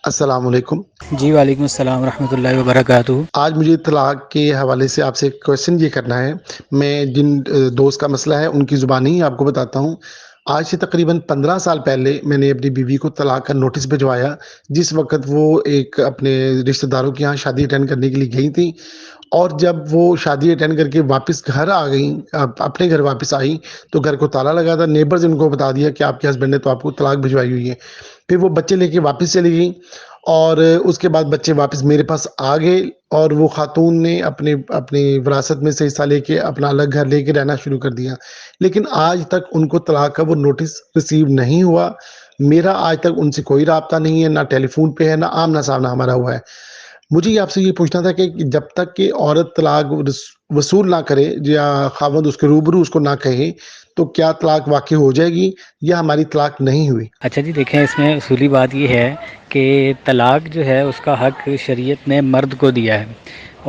السلام علیکم۔ جی وعلیکم السلام ورحمۃ اللہ وبرکاتہ۔ آج مجھے طلاق کے حوالے سے آپ سے کویشچن یہ کرنا ہے۔ میں جن دوست کا مسئلہ ہے ان کی زبانی ہی آپ کو بتاتا ہوں۔ آج سے تقریباً 15 سال پہلے میں نے اپنی بیوی کو طلاق کا نوٹس بھجوایا، جس وقت وہ ایک اپنے رشتہ داروں کے یہاں شادی اٹینڈ کرنے کے لیے گئی تھی، اور جب وہ شادی اٹینڈ کر کے واپس گھر آ گئیں، اپنے گھر واپس آئیں، تو گھر کو تالا لگا تھا۔ نیبرز ان کو بتا دیا کہ آپ کے ہسبینڈ نے تو آپ کو طلاق بھجوائی ہوئی ہے۔ پھر وہ بچے لے کے واپس چلی گئیں، اور اس کے بعد بچے واپس میرے پاس آ گئے، اور وہ خاتون نے اپنی وراثت میں سے حصہ لے کے اپنا الگ گھر لے کے رہنا شروع کر دیا۔ لیکن آج تک ان کو طلاق کا وہ نوٹس ریسیو نہیں ہوا۔ میرا آج تک ان سے کوئی رابطہ نہیں ہے، نہ ٹیلی فون پہ ہے، نہ آمنا سامنا ہمارا ہوا ہے۔ مجھے آپ سے یہ پوچھنا تھا کہ جب تک کہ عورت طلاق وصول نہ کرے یا خاوند اس کے روبرو اس کو نہ کہے، تو کیا طلاق واقع ہو جائے گی یا ہماری طلاق نہیں ہوئی؟ اچھا جی، دیکھیں اس میں اصولی بات یہ ہے کہ طلاق جو ہے اس کا حق شریعت نے مرد کو دیا ہے،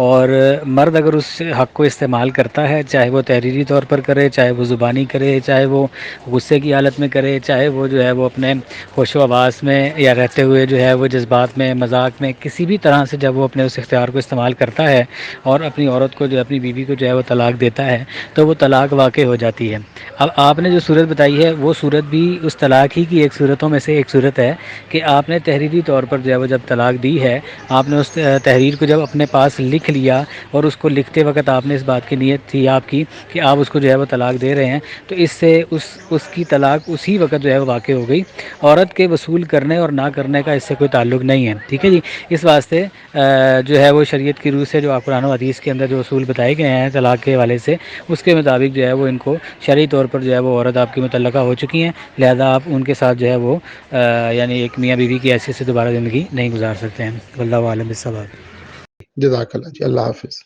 اور مرد اگر اس حق کو استعمال کرتا ہے، چاہے وہ تحریری طور پر کرے، چاہے وہ زبانی کرے، چاہے وہ غصے کی حالت میں کرے، چاہے وہ جو ہے وہ اپنے ہوش و حواس میں یا رہتے ہوئے جو ہے وہ جذبات میں، مذاق میں، کسی بھی طرح سے جب وہ اپنے اس اختیار کو استعمال کرتا ہے اور اپنی عورت کو جو اپنی بیوی کو جو ہے وہ طلاق دیتا ہے، تو وہ طلاق واقع ہو جاتی ہے۔ اب آپ نے جو صورت بتائی ہے وہ صورت بھی اس طلاق ہی کی ایک صورتوں میں سے ایک صورت ہے کہ آپ نے تحریری طور پر جو ہے وہ جب طلاق دی ہے، آپ نے اس تحریر کو جب اپنے پاس لکھ لیا، اور اس کو لکھتے وقت آپ نے اس بات کی نیت تھی آپ کی کہ آپ اس کو جو ہے وہ طلاق دے رہے ہیں، تو اس سے اس کی طلاق اسی وقت جو ہے وہ واقع ہو گئی۔ عورت کے وصول کرنے اور نہ کرنے کا اس سے کوئی تعلق نہیں ہے، ٹھیک ہے جی۔ اس واسطے جو ہے وہ شریعت کی روح سے جو قرآن و حدیث کے اندر جو اصول بتائے گئے ہیں طلاق کے حوالے سے، اس کے مطابق جو ہے وہ ان کو شرعی طور پر جو ہے وہ عورت آپ کی متعلقہ ہو چکی ہیں، لہذا آپ ان کے ساتھ جو ہے وہ یعنی ایک میاں بیوی کی حیثیت سے دوبارہ زندگی نہیں گزار سکتے ہیں۔ واللہ اعلم بالصواب۔ جزاک اللہ جی، اللہ حافظ۔